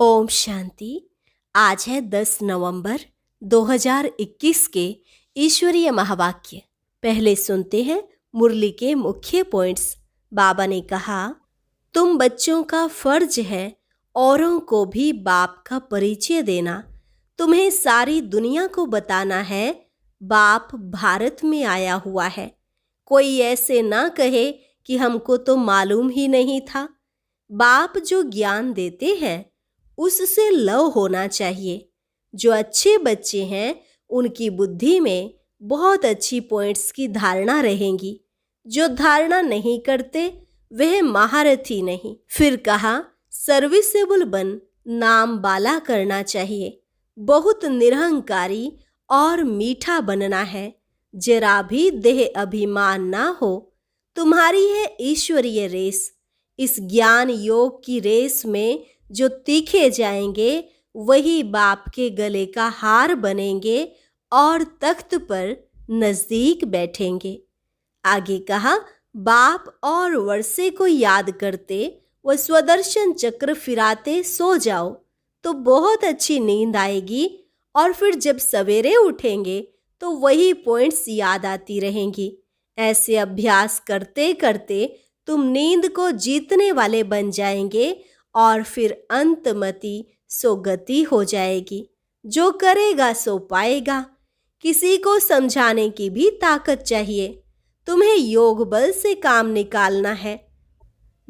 ओम शांति। आज है 10 नवंबर 2021 के ईश्वरीय महावाक्य। पहले सुनते हैं मुरली के मुख्य पॉइंट्स। बाबा ने कहा, तुम बच्चों का फर्ज है औरों को भी बाप का परिचय देना। तुम्हें सारी दुनिया को बताना है बाप भारत में आया हुआ है। कोई ऐसे ना कहे कि हमको तो मालूम ही नहीं था। बाप जो ज्ञान देते हैं उससे लव होना चाहिए। जो अच्छे बच्चे हैं उनकी बुद्धि में बहुत अच्छी पॉइंट्स की धारणा रहेंगी। जो धारणा नहीं करते वह महारथी नहीं। फिर कहा, सर्विसेबल बन नाम बाला करना चाहिए। बहुत निरहंकारी और मीठा बनना है। जरा भी देह अभिमान ना हो। तुम्हारी है ईश्वरीय रेस। इस ज्ञान योग की रेस में जो तीखे जाएंगे वही बाप के गले का हार बनेंगे और तख्त पर नजदीक बैठेंगे। आगे कहा, बाप और वर्षे को याद करते व स्वदर्शन चक्र फिराते सो जाओ तो बहुत अच्छी नींद आएगी और फिर जब सवेरे उठेंगे तो वही पॉइंट्स याद आती रहेंगी। ऐसे अभ्यास करते करते तुम नींद को जीतने वाले बन जाएंगे और फिर अंतमति सो गति हो जाएगी। जो करेगा सो पाएगा। किसी को समझाने की भी ताकत चाहिए। तुम्हें योग बल से काम निकालना है।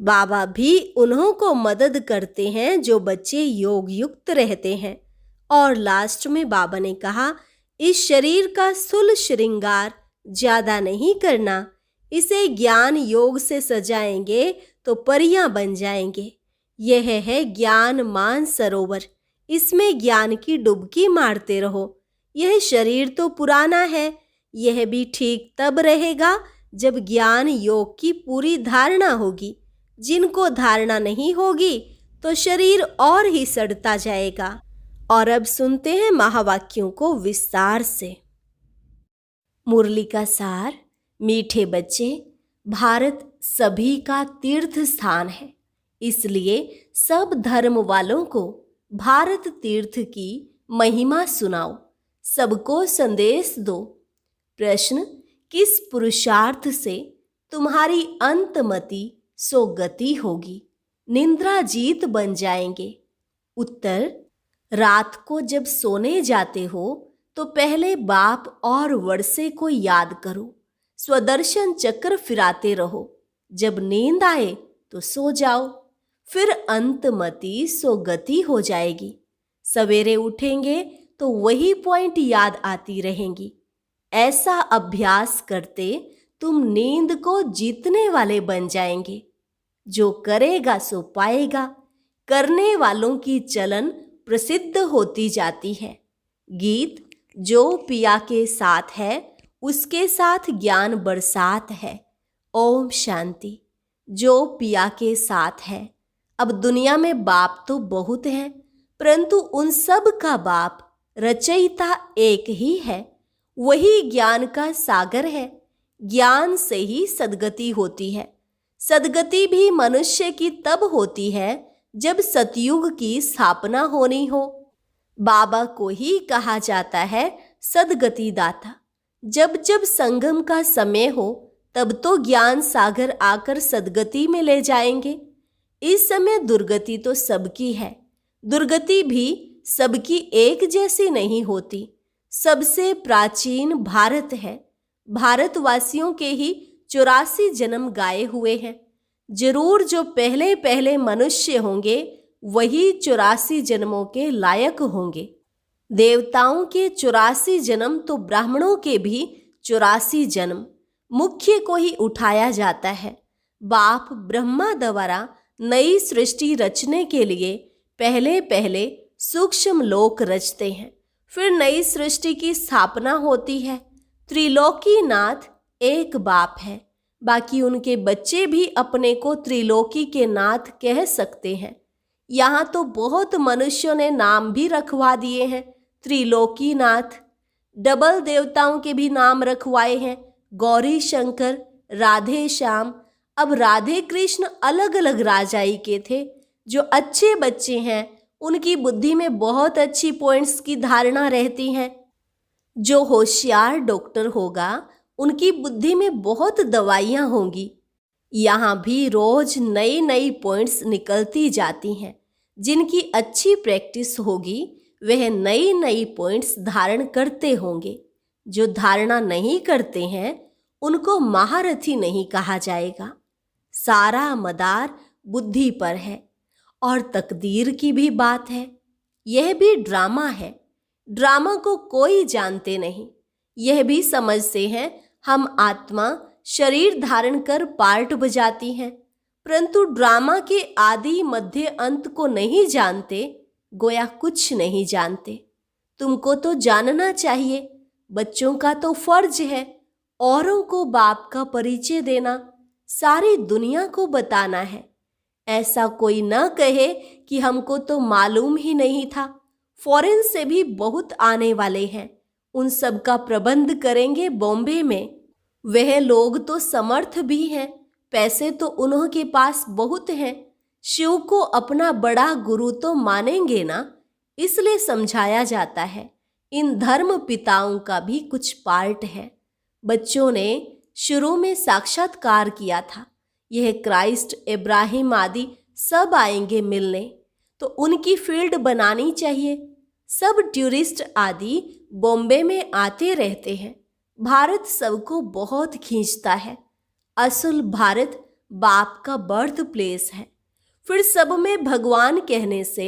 बाबा भी उन्हों को मदद करते हैं जो बच्चे योग युक्त रहते हैं। और लास्ट में बाबा ने कहा, इस शरीर का सुल श्रृंगार ज्यादा नहीं करना। इसे ज्ञान योग से सजाएंगे तो परियां बन जाएंगे। यह है ज्ञान मान सरोवर। इसमें ज्ञान की डुबकी मारते रहो। यह शरीर तो पुराना है। यह भी ठीक तब रहेगा जब ज्ञान योग की पूरी धारणा होगी। जिनको धारणा नहीं होगी तो शरीर और ही सड़ता जाएगा। और अब सुनते हैं महावाक्यों को विस्तार से। मुरली का सार। मीठे बच्चे, भारत सभी का तीर्थ स्थान है। इसलिए सब धर्म वालों को भारत तीर्थ की महिमा सुनाओ। सबको संदेश दो। प्रश्न, किस पुरुषार्थ से तुम्हारी अंतमति सो गति होगी, निंद्रा जीत बन जाएंगे? उत्तर, रात को जब सोने जाते हो तो पहले बाप और वर्षे को याद करो। स्वदर्शन चक्र फिराते रहो। जब नींद आए तो सो जाओ। फिर अंतमति सो गति हो जाएगी। सवेरे उठेंगे तो वही पॉइंट याद आती रहेंगी। ऐसा अभ्यास करते तुम नींद को जीतने वाले बन जाएंगे। जो करेगा सो पाएगा। करने वालों की चलन प्रसिद्ध होती जाती है। गीत, जो पिया के साथ है उसके साथ ज्ञान बरसात है। ओम शांति। जो पिया के साथ है। अब दुनिया में बाप तो बहुत हैं, परंतु उन सब का बाप रचयिता एक ही है। वही ज्ञान का सागर है। ज्ञान से ही सद्गति होती है। सद्गति भी मनुष्य की तब होती है जब सतयुग की स्थापना होनी हो। बाबा को ही कहा जाता है सद्गति दाता। जब जब संगम का समय हो तब तो ज्ञान सागर आकर सद्गति में ले जाएंगे। इस समय दुर्गति तो सबकी है। दुर्गति भी सबकी एक जैसी नहीं होती। सबसे प्राचीन भारत है। भारतवासियों के ही 84 जन्म गाए हुए हैं। जरूर जो पहले पहले मनुष्य होंगे वही 84 जन्मों के लायक होंगे। देवताओं के 84 जन्म तो ब्राह्मणों के भी 84 जन्म। मुख्य को ही उठाया जाता है। बाप ब्रह्मा द्वारा नई सृष्टि रचने के लिए पहले पहले सूक्ष्म लोक रचते हैं। फिर नई सृष्टि की स्थापना होती है। त्रिलोकी नाथ एक बाप है। बाकी उनके बच्चे भी अपने को त्रिलोकी के नाथ कह सकते हैं। यहाँ तो बहुत मनुष्यों ने नाम भी रखवा दिए हैं त्रिलोकी नाथ। डबल देवताओं के भी नाम रखवाए हैं, गौरी शंकर, राधे श्याम। अब राधे कृष्ण अलग अलग राजाई के थे। जो अच्छे बच्चे हैं उनकी बुद्धि में बहुत अच्छी पॉइंट्स की धारणा रहती है। जो होशियार डॉक्टर होगा उनकी बुद्धि में बहुत दवाइयाँ होंगी। यहाँ भी रोज नई नई पॉइंट्स निकलती जाती हैं। जिनकी अच्छी प्रैक्टिस होगी वह नई नई पॉइंट्स धारण करते होंगे। जो धारणा नहीं करते हैं उनको महारथी नहीं कहा जाएगा। सारा मदार बुद्धि पर है। और तकदीर की भी बात है। यह भी ड्रामा है। ड्रामा को कोई जानते नहीं। यह भी समझते हैं हम आत्मा शरीर धारण कर पार्ट बजाती हैं, परंतु ड्रामा के आदि मध्य अंत को नहीं जानते, गोया कुछ नहीं जानते। तुमको तो जानना चाहिए। बच्चों का तो फर्ज है औरों को बाप का परिचय देना, सारी दुनिया को बताना है। ऐसा कोई न कहे कि हमको तो मालूम ही नहीं था। फॉरेन से भी बहुत आने वाले हैं। उन सब का प्रबंध करेंगे बॉम्बे में। वह लोग तो समर्थ भी हैं। पैसे तो उन्हों के पास बहुत हैं। शिव को अपना बड़ा गुरु तो मानेंगे ना, इसलिए समझाया जाता है। इन धर्म पिताओं का भी कुछ पार्ट है। बच्चों ने शुरू में साक्षात्कार किया था। यह क्राइस्ट, इब्राहिम आदि सब आएंगे मिलने, तो उनकी फील्ड बनानी चाहिए। सब टूरिस्ट आदि बॉम्बे में आते रहते हैं। भारत सबको बहुत खींचता है। असल भारत बाप का बर्थ प्लेस है। फिर सब में भगवान कहने से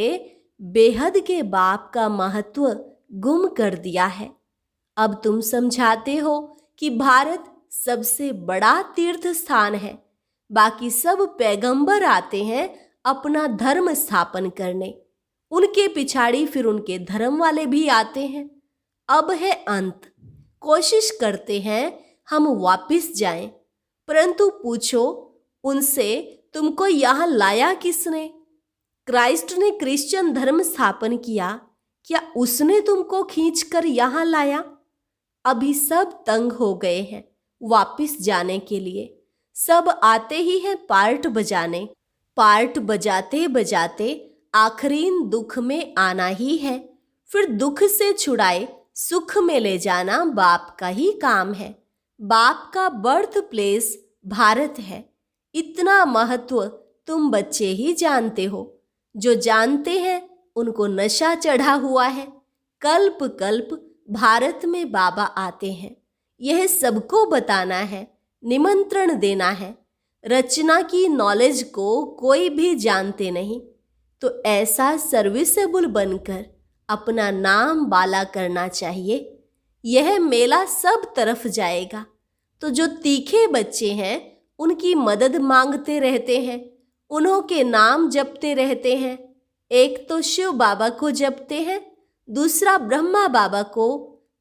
बेहद के बाप का महत्व गुम कर दिया है। अब तुम समझाते हो कि भारत सबसे बड़ा तीर्थ स्थान है। बाकी सब पैगंबर आते हैं अपना धर्म स्थापन करने। उनके पिछाड़ी फिर उनके धर्म वाले भी आते हैं। अब है अंत। कोशिश करते हैं हम वापिस जाएं, परंतु पूछो उनसे तुमको यहाँ लाया किसने? क्राइस्ट ने क्रिश्चियन धर्म स्थापन किया, क्या उसने तुमको खींचकर यहाँ लाया? अभी सब तंग हो गए हैं वापिस जाने के लिए। सब आते ही हैं पार्ट बजाने। पार्ट बजाते बजाते आखिरी दुख में आना ही है। फिर दुख से छुड़ाए सुख में ले जाना बाप का ही काम है। बाप का बर्थ प्लेस भारत है। इतना महत्व तुम बच्चे ही जानते हो। जो जानते हैं उनको नशा चढ़ा हुआ है। कल्प कल्प भारत में बाबा आते हैं। यह सबको बताना है, निमंत्रण देना है। रचना की नॉलेज को कोई भी जानते नहीं, तो ऐसा सर्विसेबल बनकर अपना नाम बाला करना चाहिए। यह मेला सब तरफ जाएगा। तो जो तीखे बच्चे हैं उनकी मदद मांगते रहते हैं, उन्हों के नाम जपते रहते हैं। एक तो शिव बाबा को जपते हैं, दूसरा ब्रह्मा बाबा को,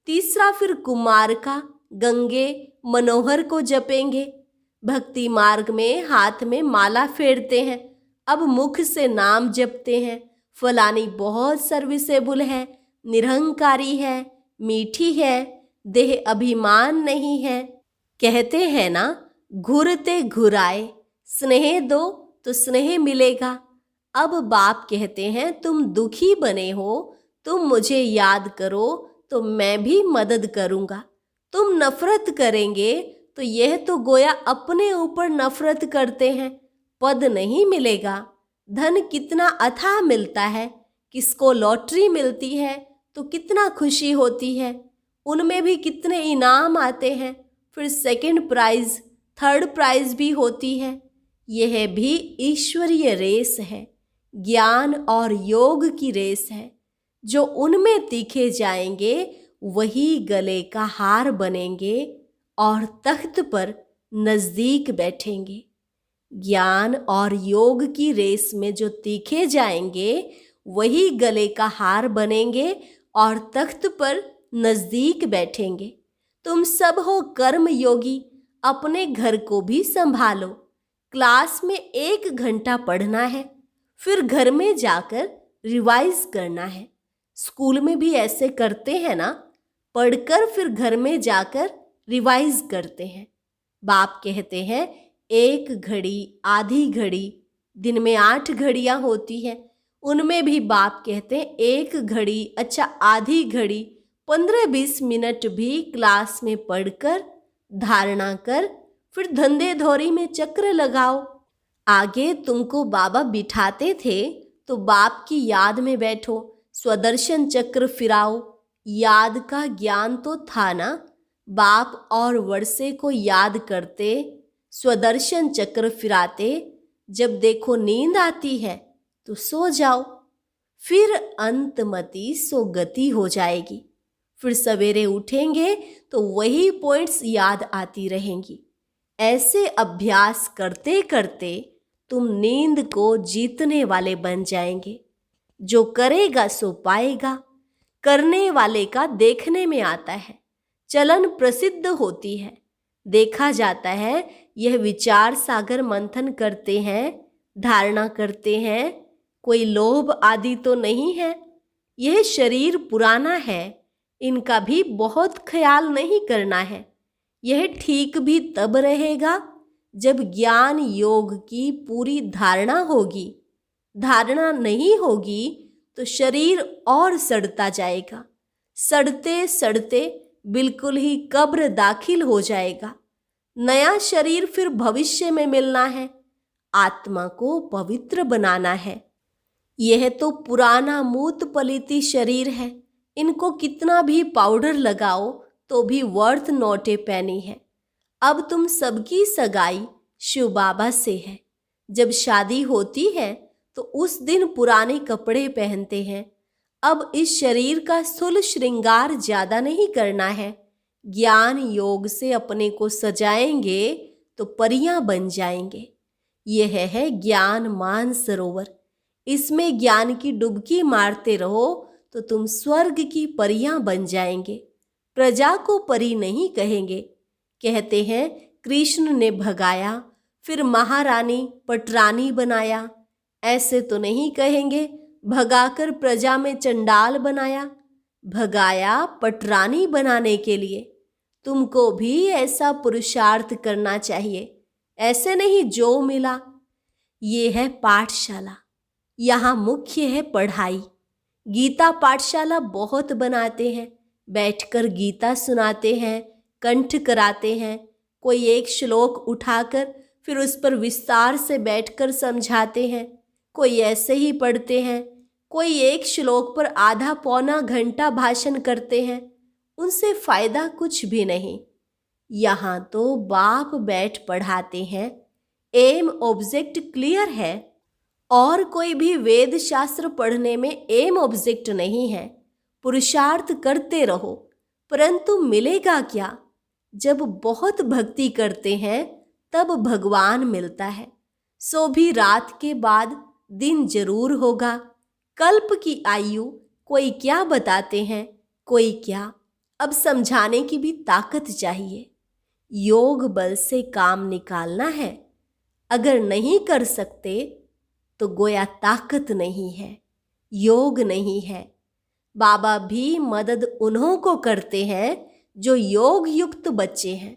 तीसरा फिर कुमार का, गंगे, मनोहर को जपेंगे। भक्ति मार्ग में हाथ में माला फेरते हैं। अब मुख से नाम जपते हैं। फलानी बहुत सर्विसेबल है, निरहंकारी है, मीठी है, देह अभिमान नहीं है। कहते हैं ना, घुरते घुराए, स्नेह दो तो स्नेह मिलेगा। अब बाप कहते हैं तुम दुखी बने हो, तुम मुझे याद करो तो मैं भी मदद करूँगा। तुम नफरत करेंगे तो यह तो गोया अपने ऊपर नफरत करते हैं। पद नहीं मिलेगा। धन कितना अथाह मिलता है। किसको लॉटरी मिलती है तो कितना खुशी होती है। उनमें भी कितने इनाम आते हैं। फिर सेकंड प्राइज, थर्ड प्राइज भी होती है। यह भी ईश्वरीय रेस है, ज्ञान और योग की रेस है। जो उनमें तीखे जाएंगे वही गले का हार बनेंगे और तख्त पर नजदीक बैठेंगे। ज्ञान और योग की रेस में जो तीखे जाएंगे वही गले का हार बनेंगे और तख्त पर नजदीक बैठेंगे। तुम सब हो कर्म योगी, अपने घर को भी संभालो। क्लास में 1 घंटा पढ़ना है, फिर घर में जाकर रिवाइज करना है। स्कूल में भी ऐसे करते हैं ना, पढ़कर फिर घर में जाकर रिवाइज करते हैं। बाप कहते हैं 1 घड़ी, आधी घड़ी, दिन में 8 घड़ियाँ होती हैं, उनमें भी बाप कहते हैं 1 घड़ी, अच्छा आधी घड़ी, 15-20 मिनट भी क्लास में पढ़कर धारणा कर, फिर धंधे धौरी में चक्र लगाओ। आगे तुमको बाबा बिठाते थे तो बाप की याद में बैठो, स्वदर्शन चक्र फिराओ। याद का ज्ञान तो था ना, बाप और वर्षे को याद करते, स्वदर्शन चक्र फिराते। जब देखो नींद आती है तो सो जाओ, फिर अंतमति सो गति हो जाएगी। फिर सवेरे उठेंगे तो वही पॉइंट्स याद आती रहेंगी। ऐसे अभ्यास करते करते तुम नींद को जीतने वाले बन जाएंगे। जो करेगा सो पाएगा, करने वाले का देखने में आता है, चलन प्रसिद्ध होती है। देखा जाता है यह विचार सागर मंथन करते हैं, धारणा करते हैं, कोई लोभ आदि तो नहीं है। यह शरीर पुराना है, इनका भी बहुत ख्याल नहीं करना है। यह ठीक भी तब रहेगा जब ज्ञान योग की पूरी धारणा होगी। धारणा नहीं होगी तो शरीर और सड़ता जाएगा, सड़ते सड़ते बिल्कुल ही कब्र दाखिल हो जाएगा। नया शरीर फिर भविष्य में मिलना है, आत्मा को पवित्र बनाना है। यह तो पुराना मूत पलिती शरीर है, इनको कितना भी पाउडर लगाओ तो भी वर्थ नॉट ए पेनी है। अब तुम सबकी सगाई शिव बाबा से है। जब शादी होती है तो उस दिन पुराने कपड़े पहनते हैं। अब इस शरीर का स्थूल श्रृंगार ज्यादा नहीं करना है। ज्ञान योग से अपने को सजाएंगे तो परियां बन जाएंगे। यह है ज्ञान मान सरोवर। इसमें ज्ञान की डुबकी मारते रहो तो तुम स्वर्ग की परियां बन जाएंगे। प्रजा को परी नहीं कहेंगे। कहते हैं कृष्ण ने भगाया, फिर महारानी पटरानी बनाया। ऐसे तो नहीं कहेंगे भगाकर प्रजा में चंडाल बनाया। भगाया पटरानी बनाने के लिए। तुमको भी ऐसा पुरुषार्थ करना चाहिए, ऐसे नहीं जो मिला। ये है पाठशाला, यहाँ मुख्य है पढ़ाई। गीता पाठशाला बहुत बनाते हैं, बैठकर गीता सुनाते हैं, कंठ कराते हैं। कोई एक श्लोक उठाकर फिर उस पर विस्तार से बैठकर समझाते हैं। कोई ऐसे ही पढ़ते हैं, कोई एक श्लोक पर आधा पौना घंटा भाषण करते हैं। उनसे फायदा कुछ भी नहीं। यहाँ तो बाप बैठ पढ़ाते हैं, एम ऑब्जेक्ट क्लियर है। और कोई भी वेद शास्त्र पढ़ने में एम ऑब्जेक्ट नहीं है। पुरुषार्थ करते रहो, परंतु मिलेगा क्या? जब बहुत भक्ति करते हैं तब भगवान मिलता है। सो भी रात के बाद दिन जरूर होगा। कल्प की आयु कोई क्या बताते हैं, कोई क्या। अब समझाने की भी ताकत चाहिए। योग बल से काम निकालना है। अगर नहीं कर सकते तो गोया ताकत नहीं है, योग नहीं है। बाबा भी मदद उन्हों को करते हैं जो योग युक्त बच्चे हैं।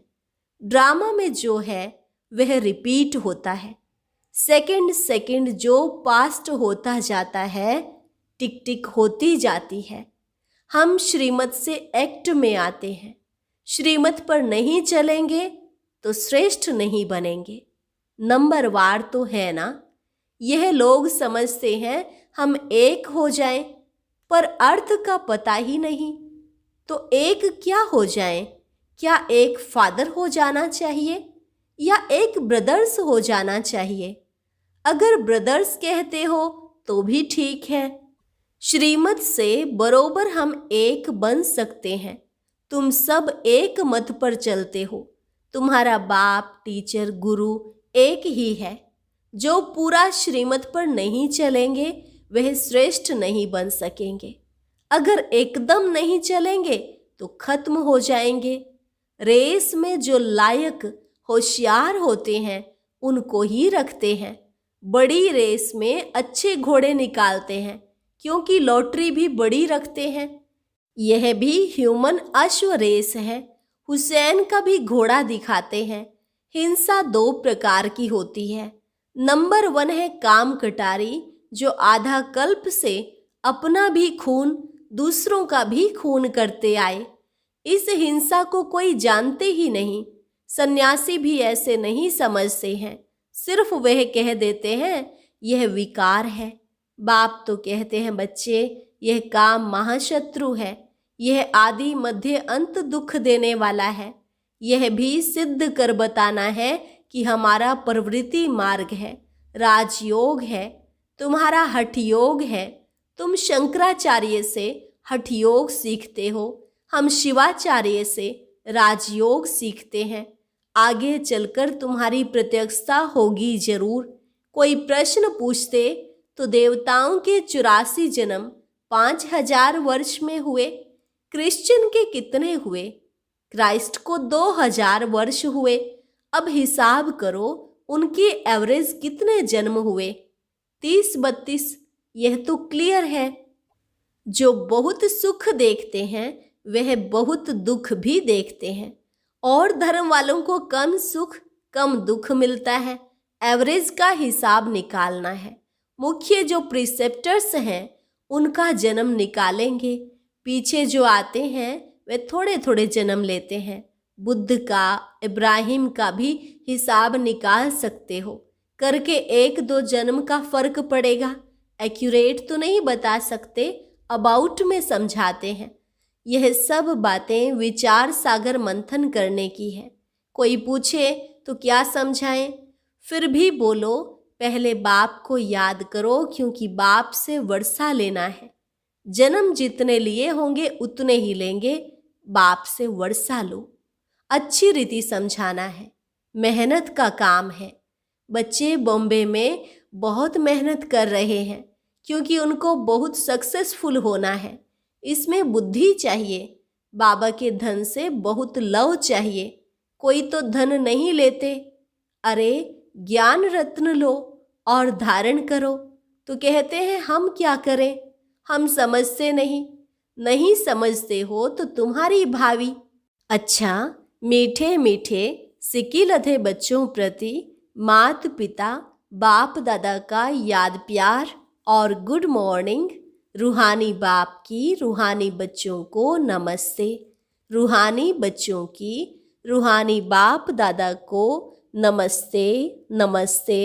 ड्रामा में जो है वह रिपीट होता है। सेकंड सेकंड जो पास्ट होता जाता है, टिक टिक होती जाती है। हम श्रीमत से एक्ट में आते हैं। श्रीमत पर नहीं चलेंगे तो श्रेष्ठ नहीं बनेंगे। नंबरवार तो है ना। यह लोग समझते हैं हम एक हो जाएं, पर अर्थ का पता ही नहीं। तो एक क्या हो जाएं? क्या एक फादर हो जाना चाहिए या एक ब्रदर्स हो जाना चाहिए? अगर ब्रदर्स कहते हो तो भी ठीक है। श्रीमत से बरोबर हम एक बन सकते हैं। तुम सब एक मत पर चलते हो। तुम्हारा बाप, टीचर, गुरु एक ही है। जो पूरा श्रीमत पर नहीं चलेंगे वह श्रेष्ठ नहीं बन सकेंगे। अगर एकदम नहीं चलेंगे तो खत्म हो जाएंगे। रेस में जो लायक होशियार होते हैं उनको ही रखते हैं। बड़ी रेस में अच्छे घोड़े निकालते हैं, क्योंकि लॉटरी भी बड़ी रखते हैं। यह भी ह्यूमन अश्व रेस है। हुसैन का भी घोड़ा दिखाते हैं। हिंसा 2 प्रकार की होती है। नंबर 1 है काम कटारी, जो आधा कल्प से अपना भी खून दूसरों का भी खून करते आए। इस हिंसा को कोई जानते ही नहीं। सन्यासी भी ऐसे नहीं समझते हैं, सिर्फ वह कह देते हैं यह विकार है। बाप तो कहते हैं बच्चे, यह काम महाशत्रु है, यह आदि मध्य अंत दुख देने वाला है। यह भी सिद्ध कर बताना है कि हमारा प्रवृत्ति मार्ग है, राजयोग है, तुम्हारा हठ योग है। तुम शंकराचार्य से हठ योग सीखते हो, हम शिवाचार्य से राजयोग सीखते हैं। आगे चलकर तुम्हारी प्रत्यक्षता होगी जरूर। कोई प्रश्न पूछते तो देवताओं के 84 जन्म 5000 वर्ष में हुए, क्रिश्चियन के कितने हुए? क्राइस्ट को 2000 वर्ष हुए। अब हिसाब करो उनके एवरेज कितने जन्म हुए? 30-32। यह तो क्लियर है। जो बहुत सुख देखते हैं वह बहुत दुख भी देखते हैं, और धर्म वालों को कम सुख कम दुख मिलता है। एवरेज का हिसाब निकालना है। मुख्य जो प्रिसेप्टर्स हैं उनका जन्म निकालेंगे, पीछे जो आते हैं वे थोड़े थोड़े जन्म लेते हैं। बुद्ध का, इब्राहिम का भी हिसाब निकाल सकते हो, करके 1-2 जन्म का फर्क पड़ेगा। एक्यूरेट तो नहीं बता सकते, अबाउट में समझाते हैं। यह सब बातें विचार सागर मंथन करने की है। कोई पूछे तो क्या समझाएं? फिर भी बोलो, पहले बाप को याद करो, क्योंकि बाप से वर्षा लेना है। जन्म जितने लिए होंगे उतने ही लेंगे, बाप से वर्षा लो। अच्छी रीति समझाना है, मेहनत का काम है। बच्चे बॉम्बे में बहुत मेहनत कर रहे हैं, क्योंकि उनको बहुत सक्सेसफुल होना है। इसमें बुद्धि चाहिए। बाबा के धन से बहुत लव चाहिए। कोई तो धन नहीं लेते। अरे ज्ञान रत्न लो और धारण करो, तो कहते हैं हम क्या करें, हम समझते नहीं। नहीं समझते हो तो तुम्हारी भावी। अच्छा, मीठे मीठे सिकिलधे बच्चों प्रति मात पिता बाप दादा का याद प्यार और गुड मॉर्निंग। रूहानी बाप की रूहानी बच्चों को नमस्ते। रूहानी बच्चों की रूहानी बाप दादा को नमस्ते नमस्ते,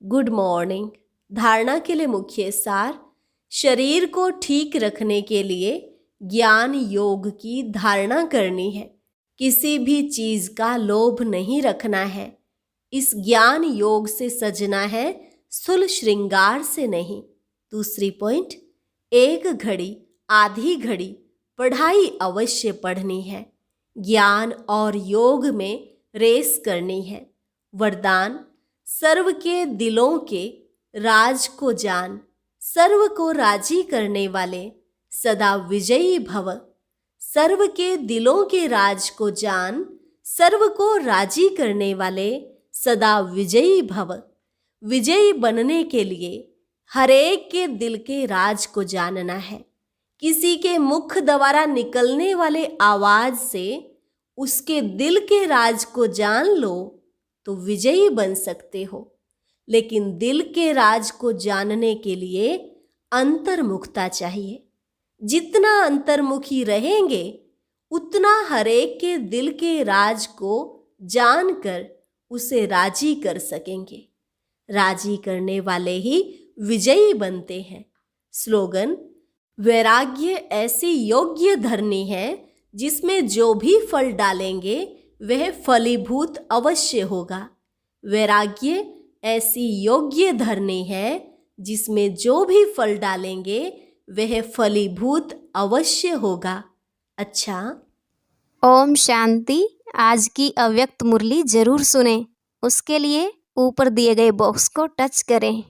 गुड मॉर्निंग। धारणा के लिए मुख्य सार, शरीर को ठीक रखने के लिए ज्ञान योग की धारणा करनी है। किसी भी चीज का लोभ नहीं रखना है। इस ज्ञान योग से सजना है, स्थूल श्रृंगार से नहीं। दूसरी पॉइंट, 1 घड़ी आधी घड़ी पढ़ाई अवश्य पढ़नी है। ज्ञान और योग में रेस करनी है। वरदान, सर्व के दिलों के राज को जान, सर्व को राजी करने वाले सदा विजयी भव। सर्व के दिलों के राज को जान, सर्व को राजी करने वाले सदा विजयी भव। विजयी बनने के लिए हर एक के दिल के राज को जानना है। किसी के मुख द्वारा निकलने वाले आवाज से उसके दिल के राज को जान लो तो विजयी बन सकते हो। लेकिन दिल के राज को जानने के लिए अंतर्मुखता चाहिए। जितना अंतर्मुखी रहेंगे उतना हरेक के दिल के राज को जानकर उसे राजी कर सकेंगे। राजी करने वाले ही विजयी बनते हैं। स्लोगन, वैराग्य ऐसी योग्य धरनी है जिसमें जो भी फल डालेंगे वह फलीभूत अवश्य होगा। वैराग्य ऐसी योग्य धरनी है जिसमें जो भी फल डालेंगे वह फलीभूत अवश्य होगा। अच्छा, ओम शांति। आज की अव्यक्त मुरली जरूर सुने। उसके लिए ऊपर दिए गए बॉक्स को टच करें।